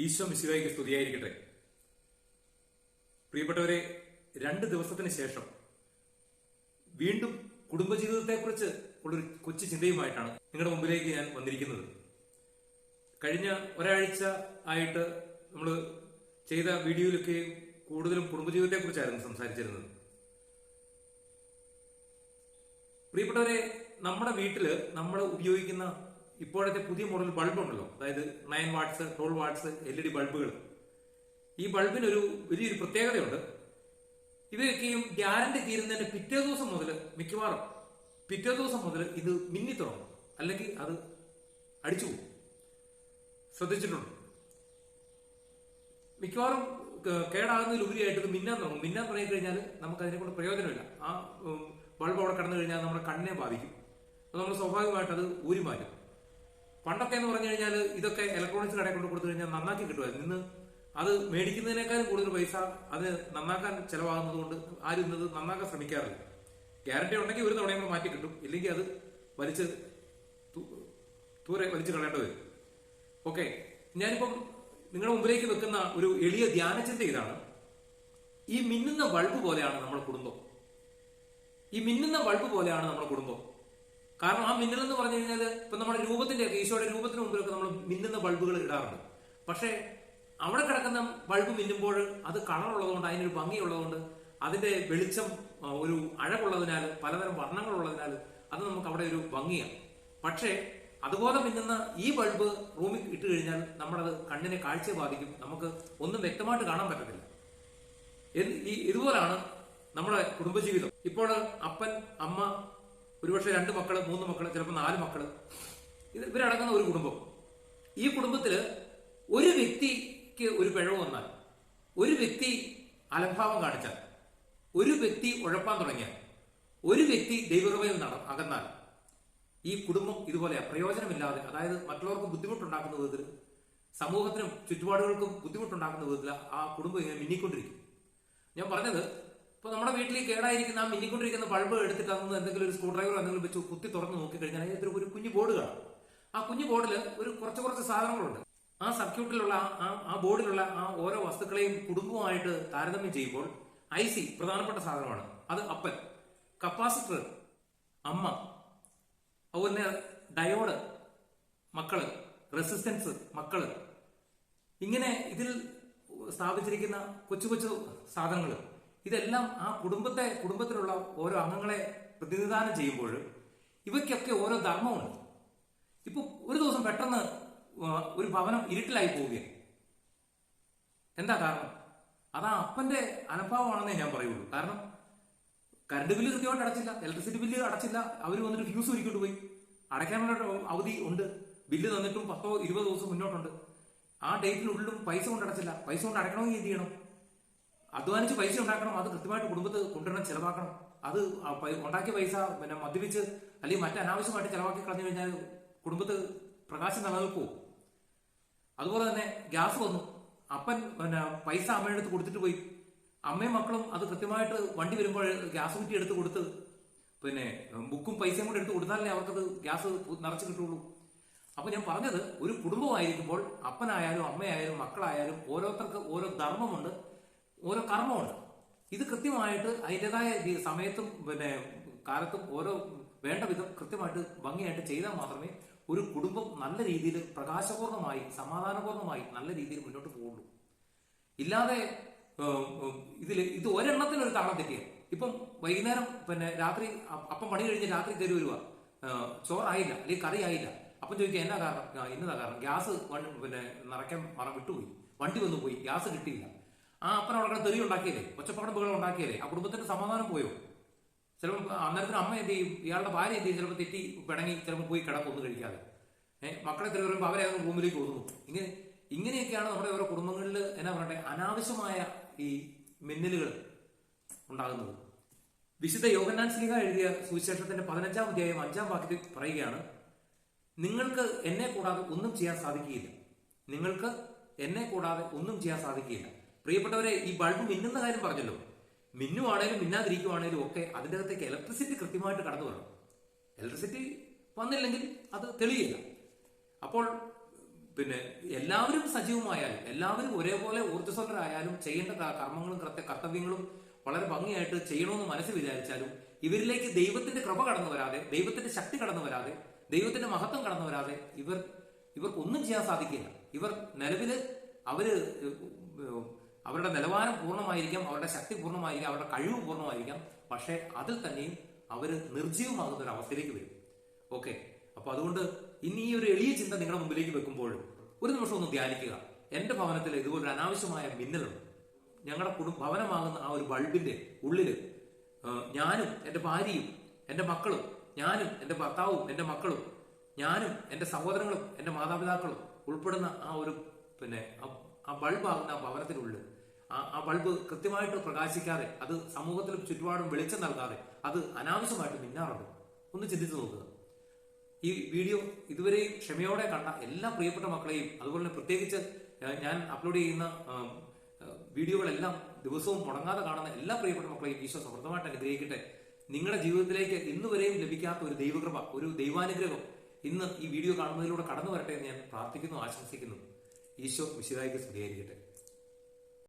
ഈശോ മിശിഹായ്ക്ക് സ്തുതിയായിരിക്കട്ടെ. പ്രിയപ്പെട്ടവരെ, 2 ദിവസത്തിന് ശേഷം വീണ്ടും കുടുംബജീവിതത്തെക്കുറിച്ച് ഉള്ളൊരു കൊച്ചു ചിന്തയുമായിട്ടാണ് നിങ്ങളുടെ മുമ്പിലേക്ക് ഞാൻ വന്നിരിക്കുന്നത്. കഴിഞ്ഞ ഒരാഴ്ച ആയിട്ട് നമ്മൾ ചെയ്ത വീഡിയോയിലൊക്കെ കൂടുതലും കുടുംബജീവിതത്തെക്കുറിച്ചായിരുന്നു സംസാരിച്ചിരുന്നത്. പ്രിയപ്പെട്ടവരെ, നമ്മുടെ വീട്ടില് നമ്മൾ ഉപയോഗിക്കുന്ന ഇപ്പോഴത്തെ പുതിയ മോഡൽ ബൾബ് ഉണ്ടല്ലോ, അതായത് 9 വാട്ട്സ് 12 വാട്ട്സ് LED ബൾബുകൾ. ഈ ബൾബിനൊരു വലിയൊരു പ്രത്യേകതയുണ്ട്. ഇവയൊക്കെയും ഗ്യാരണ്ടി തീരുന്നതിന്റെ പിറ്റേ ദിവസം മുതൽ, മിക്കവാറും പിറ്റേ ദിവസം മുതൽ ഇത് മിന്നി തുടങ്ങും, അല്ലെങ്കിൽ അത് അടിച്ചു പോകും. ശ്രദ്ധിച്ചിട്ടുണ്ട്? മിക്കവാറും കേടാകുന്നതിലുപരിയായിട്ട് ഇത് മിന്നാൻ തുടങ്ങും. മിന്നാൻ തുടങ്ങി കഴിഞ്ഞാൽ നമുക്ക് അതിനെ കൊണ്ട് പ്രയോജനമില്ല. ആ ബൾബ് അവിടെ കടന്നു കഴിഞ്ഞാൽ നമ്മുടെ കണ്ണിനെ ബാധിക്കും. അപ്പോൾ നമ്മൾ സ്വാഭാവികമായിട്ട് അത് ഊരി മാറ്റും. പണ്ടൊക്കെ എന്ന് പറഞ്ഞു കഴിഞ്ഞാൽ ഇതൊക്കെ ഇലക്ട്രോണിക്സ് കടയിൽ കൊണ്ട് കൊടുത്തു കഴിഞ്ഞാൽ നന്നാക്കി കിട്ടുമായിരുന്നു. ഇന്ന് അത് മേടിക്കുന്നതിനേക്കാളും കൂടുതൽ പൈസ അത് നന്നാക്കാൻ ചെലവാകുന്നത് കൊണ്ട് ആരും ഇന്നത് നന്നാക്കാൻ ശ്രമിക്കാറില്ല. ഗ്യാരണ്ടി ഉണ്ടെങ്കിൽ ഒരു തവണയും മാറ്റി കിട്ടും, ഇല്ലെങ്കിൽ അത് വലിച്ച് വലിച്ചു കളയേണ്ടി വരും. ഓക്കെ, ഞാനിപ്പം നിങ്ങളുടെ മുമ്പിലേക്ക് വെക്കുന്ന ഒരു എളിയ ധ്യാനചിന്ത ഇതാണ്. ഈ മിന്നുന്ന ബൾബ് പോലെയാണ് നമ്മുടെ കുടുംബം. ഈ മിന്നുന്ന ബൾബ് പോലെയാണ് നമ്മുടെ കുടുംബം. കാരണം ആ മിന്നൽ എന്ന് പറഞ്ഞു കഴിഞ്ഞാൽ ഇപ്പൊ നമ്മുടെ രൂപത്തിന്റെ ഒക്കെ, ഈശോയുടെ രൂപത്തിന് മുമ്പിലൊക്കെ നമ്മൾ മിന്നുന്ന ബൾബുകൾ ഇടാറുണ്ട്. പക്ഷേ അവിടെ കിടക്കുന്ന ബൾബ് മിന്നുമ്പോൾ അത് കളറുള്ളതുകൊണ്ട്, അതിനൊരു ഭംഗിയുള്ളതുകൊണ്ട്, അതിന്റെ വെളിച്ചം ഒരു അഴകുള്ളതിനാൽ, പലതരം വർണ്ണങ്ങളുള്ളതിനാൽ അത് നമുക്ക് അവിടെ ഒരു ഭംഗിയാണ്. പക്ഷേ അതുപോലെ മിന്നുന്ന ഈ ബൾബ് റൂമിൽ ഇട്ട് കഴിഞ്ഞാൽ നമ്മളത് കണ്ണിനെ കാഴ്ചയെ ബാധിക്കും. നമുക്ക് ഒന്നും വ്യക്തമായിട്ട് കാണാൻ പറ്റത്തില്ല. ഇതുപോലാണ് നമ്മുടെ കുടുംബജീവിതം. ഇപ്പോൾ അപ്പൻ, അമ്മ, ഒരുപക്ഷെ 2 മക്കള്, 3 മക്കള്, ചിലപ്പോൾ 4 മക്കള്, ഇവരടങ്ങുന്ന ഒരു കുടുംബം. ഈ കുടുംബത്തില് ഒരു വ്യക്തിക്ക് ഒരു പിഴവ് വന്നാൽ, ഒരു വ്യക്തി അലംഭാവം കാണിച്ചാൽ, ഒരു വ്യക്തി ഉഴപ്പാൻ തുടങ്ങിയാൽ, ഒരു വ്യക്തി ദൈവകൃപയിൽ അകന്നാൽ, ഈ കുടുംബം ഇതുപോലെ പ്രയോജനമില്ലാതെ, അതായത് മറ്റുള്ളവർക്ക് ബുദ്ധിമുട്ടുണ്ടാക്കുന്ന വിധത്തിൽ, സമൂഹത്തിനും ചുറ്റുപാടുകൾക്കും ബുദ്ധിമുട്ടുണ്ടാക്കുന്ന വിധത്തിൽ ആ കുടുംബം ഇങ്ങനെ മിന്നിക്കൊണ്ടിരിക്കും. ഞാൻ പറഞ്ഞത്, ഇപ്പൊ നമ്മുടെ വീട്ടിൽ കേടായിരിക്കുന്ന ആ മിന്നിക്കൊണ്ടിരിക്കുന്ന ബൾബ് എടുത്തിട്ട് അതൊന്ന് എന്തെങ്കിലും ഒരു സ്ക്രൂ ഡ്രൈവർ എന്തെങ്കിലും വെച്ച് കുത്തി തുറന്ന് നോക്കിക്കഴിഞ്ഞാൽ അതിനകത്ത് ഒരു കുഞ്ഞു ബോർഡ് കാണും. ആ കുഞ്ഞു ബോർഡിൽ ഒരു കുറച്ച് സാധനങ്ങളുണ്ട്. ആ സർക്യൂട്ടിലുള്ള ആ ബോർഡിലുള്ള ആ ഓരോ വസ്തുക്കളെയും കുടുംബവുമായിട്ട് താരതമ്യം ചെയ്യുമ്പോൾ IC പ്രധാനപ്പെട്ട സാധനമാണ്. അത് അപ്പൻ, കപ്പാസിറ്റർ അമ്മ, അതുപോലെ ഡയോഡ് മക്കള്, റെസിസ്റ്റൻസ് മക്കള്, ഇങ്ങനെ ഇതിൽ സ്ഥാപിച്ചിരിക്കുന്ന കൊച്ചു സാധനങ്ങൾ, ഇതെല്ലാം ആ കുടുംബത്തിലുള്ള ഓരോ അംഗങ്ങളെ പ്രതിനിധാനം ചെയ്യുമ്പോൾ ഇവയ്ക്കൊക്കെ ഓരോ ധർമ്മമുണ്ട്. ഇപ്പൊ ഒരു ദിവസം പെട്ടെന്ന് ഒരു ഭവനം ഇരുട്ടിലായി പോവുകയാണ്. എന്താ കാരണം? അതാ അപ്പന്റെ അനഭാവമാണെന്നേ ഞാൻ പറയുള്ളൂ. കാരണം കറണ്ട് ബില്ല് കൃത്യമായിട്ട് അടച്ചില്ല, ഇലക്ട്രിസിറ്റി ബില്ല് അടച്ചില്ല, അവർ വന്നിട്ട് ഫ്യൂസ് ഒരുക്കിട്ട് പോയി. അടയ്ക്കാനുള്ള അവധി ഉണ്ട്, ബില്ല് തന്നിട്ടും 10-20 ദിവസം മുന്നോട്ടുണ്ട്. ആ ഡേറ്റിനുള്ളിലും പൈസ കൊണ്ട് അടച്ചില്ല. പൈസ കൊണ്ട് അടയ്ക്കണമെങ്കിൽ എന്ത് ചെയ്യണം? അധ്വാനിച്ച് പൈസ ഉണ്ടാക്കണം, അത് കൃത്യമായിട്ട് കുടുംബത്ത് കൊണ്ടുവരണം, ചെലവാക്കണം. അത് ഉണ്ടാക്കിയ പൈസ മദ്യപിച്ച് അല്ലെങ്കിൽ മറ്റനാവശ്യമായിട്ട് ചെലവാക്കി കളഞ്ഞു കഴിഞ്ഞാൽ കുടുംബത്ത് പ്രകാശം നിലനിൽക്കുമോ? അതുപോലെ തന്നെ ഗ്യാസ് വന്നു, അപ്പൻ പൈസ അമ്മയുടെ അടുത്ത് കൊടുത്തിട്ട് പോയി. അമ്മയും മക്കളും അത് കൃത്യമായിട്ട് വണ്ടി വരുമ്പോൾ ഗ്യാസ് കുറ്റി എടുത്ത് കൊടുത്ത് ബുക്കും പൈസയും കൂടെ എടുത്ത് കൊടുത്താലേ അവർക്കത് ഗ്യാസ് നിറച്ച് കിട്ടുള്ളൂ. അപ്പൊ ഞാൻ പറഞ്ഞത്, ഒരു കുടുംബമായിരിക്കുമ്പോൾ അപ്പനായാലും അമ്മയായാലും മക്കളായാലും ഓരോരുത്തർക്ക് ഓരോ ധർമ്മമുണ്ട്, ഓരോ കർമ്മമുണ്ട്. ഇത് കൃത്യമായിട്ട് അതിൻ്റെതായ സമയത്തും കാലത്തും ഓരോ വേണ്ട വിധം കൃത്യമായിട്ട് ഭംഗിയായിട്ട് ചെയ്താൽ മാത്രമേ ഒരു കുടുംബം നല്ല രീതിയിൽ പ്രകാശപൂർണമായി, സമാധാനപൂർണമായി, നല്ല രീതിയിൽ മുന്നോട്ട് പോകുള്ളൂ. ഇല്ലാതെ ഇത് ഒരെണ്ണത്തിന് ഒരു താളം തെറ്റിയാണ്. ഇപ്പം വൈകുന്നേരം രാത്രി അപ്പം പണി കഴിഞ്ഞ് രാത്രി കയറി വരുക, ചോറായില്ല അല്ലെങ്കിൽ കറി ആയില്ല. അപ്പം ചോദിക്കുക എന്നാ കാരണം? ഇന്നതാ കാരണം, ഗ്യാസ് നിറയ്ക്കാൻ വിട്ടുപോയി, വണ്ടി വന്നു പോയി, ഗ്യാസ് കിട്ടിയില്ല. ആ അപ്പൻ അവിടെ തെറി ഉണ്ടാക്കിയല്ലേ, ഒച്ചപ്പാടും ബഹളം ഉണ്ടാക്കിയല്ലേ, ആ കുടുംബത്തിന്റെ സമാധാനം പോയോ? ചിലപ്പോൾ അന്നേരത്തിന് അമ്മ എന്ത് ചെയ്യും, ഇയാളുടെ ഭാര്യ എന്ത് ചെയ്യും? ചിലപ്പോൾ തെറ്റി പിണങ്ങി ചിലപ്പോൾ പോയി കിടക്കൊന്നും കഴിക്കാതെ മക്കളെ തെറി പറയുമ്പോൾ അവരെ റൂമിലേക്ക് ഒതുങ്ങും. ഇങ്ങനെയൊക്കെയാണ് നമ്മുടെ ഓരോ കുടുംബങ്ങളിൽ എന്നാ പറയട്ടെ, അനാവശ്യമായ ഈ മിന്നലുകൾ ഉണ്ടാകുന്നത്. വിശുദ്ധ യോഹന്നാൻ ശ്ലീഹ എഴുതിയ സുവിശേഷത്തിന്റെ 15-ാം അധ്യായം 5-ാം വാക്യത്തിൽ പറയുകയാണ്, നിങ്ങൾക്ക് എന്നെ കൂടാതെ ഒന്നും ചെയ്യാൻ സാധിക്കുകയില്ല. നിങ്ങൾക്ക് എന്നെ കൂടാതെ ഒന്നും ചെയ്യാൻ സാധിക്കുകയില്ല. പ്രിയപ്പെട്ടവരെ, ഈ ബൾബ് മിന്നുന്ന കാര്യം പറഞ്ഞല്ലോ. മിന്നുവാണേലും മിന്നാതിരിക്കുവാണേലും ഒക്കെ അതിൻ്റെ അകത്തേക്ക് ഇലക്ട്രിസിറ്റി കൃത്യമായിട്ട് കടന്നു വരണം. ഇലക്ട്രിസിറ്റി വന്നില്ലെങ്കിൽ അത് തെളിയില്ല. അപ്പോൾ പിന്നെ എല്ലാവരും സജീവമായാലും, എല്ലാവരും ഒരേപോലെ ഊർജ്ജസ്വലരായാലും, ചെയ്യേണ്ട കർമ്മങ്ങളും കർത്തവ്യങ്ങളും വളരെ ഭംഗിയായിട്ട് ചെയ്യണമെന്ന് മനസ്സിൽ വിചാരിച്ചാലും ഇവരിലേക്ക് ദൈവത്തിന്റെ കൃപ കടന്നു വരാതെ, ദൈവത്തിന്റെ ശക്തി കടന്നു വരാതെ, ദൈവത്തിന്റെ മഹത്വം കടന്നു വരാതെ ഇവർക്കൊന്നും ചെയ്യാൻ സാധിക്കില്ല. ഇവർ നിലവില് അവരുടെ നിലവാരം പൂർണ്ണമായിരിക്കാം, അവരുടെ ശക്തി പൂർണ്ണമായിരിക്കാം, അവരുടെ കഴിവ് പൂർണ്ണമായിരിക്കാം. പക്ഷെ അതിൽ തന്നെയും അവര് നിർജീവമാകുന്ന ഒരു അവസ്ഥയിലേക്ക് വരും. ഓക്കെ, അപ്പൊ അതുകൊണ്ട് ഇനി ഈ ഒരു എളിയ ചിന്ത നിങ്ങളുടെ മുമ്പിലേക്ക് വെക്കുമ്പോഴും ഒരു നിമിഷം ഒന്ന് ധ്യാനിക്കുക. എന്റെ ഭവനത്തിൽ ഇതുപോലൊരു അനാവശ്യമായ മിന്നലുണ്ട്. ഞങ്ങളുടെ ഭവനമാകുന്ന ആ ഒരു ബൾബിന്റെ ഉള്ളില് ഞാനും എന്റെ ഭാര്യയും എന്റെ മക്കളും, ഞാനും എന്റെ ഭർത്താവും എന്റെ മക്കളും, ഞാനും എന്റെ സഹോദരങ്ങളും എന്റെ മാതാപിതാക്കളും ഉൾപ്പെടുന്ന ആ ഒരു ആ ബൾബാകുന്ന ആ ഭവനത്തിനുള്ളിൽ ആ ബൾബ് കൃത്യമായിട്ട് പ്രകാശിക്കാതെ, അത് സമൂഹത്തിൽ ചുറ്റുപാടും വെളിച്ചം നൽകാതെ അത് അനാവശ്യമായിട്ട് മിന്നാറുണ്ട്. ഒന്ന് ചിന്തിച്ചു നോക്കുക. ഈ വീഡിയോ ഇതുവരെയും ക്ഷമയോടെ കണ്ട എല്ലാ പ്രിയപ്പെട്ട മക്കളെയും, അതുപോലെ തന്നെ പ്രത്യേകിച്ച് ഞാൻ അപ്ലോഡ് ചെയ്യുന്ന വീഡിയോകളെല്ലാം ദിവസവും മുടങ്ങാതെ കാണുന്ന എല്ലാ പ്രിയപ്പെട്ട മക്കളെയും ഈശോ സമൃദ്ധമായിട്ട് അനുഗ്രഹിക്കട്ടെ. നിങ്ങളുടെ ജീവിതത്തിലേക്ക് ഇന്നുവരെയും ലഭിക്കാത്ത ഒരു ദൈവകൃപ, ഒരു ദൈവാനുഗ്രഹം ഇന്ന് ഈ വീഡിയോ കാണുന്നതിലൂടെ കടന്നു വരട്ടെ എന്ന് ഞാൻ പ്രാർത്ഥിക്കുന്നു, ആശംസിക്കുന്നു. ഈശോ മിശിഹായ്ക്ക് സ്തുതിയായിരിക്കട്ടെ.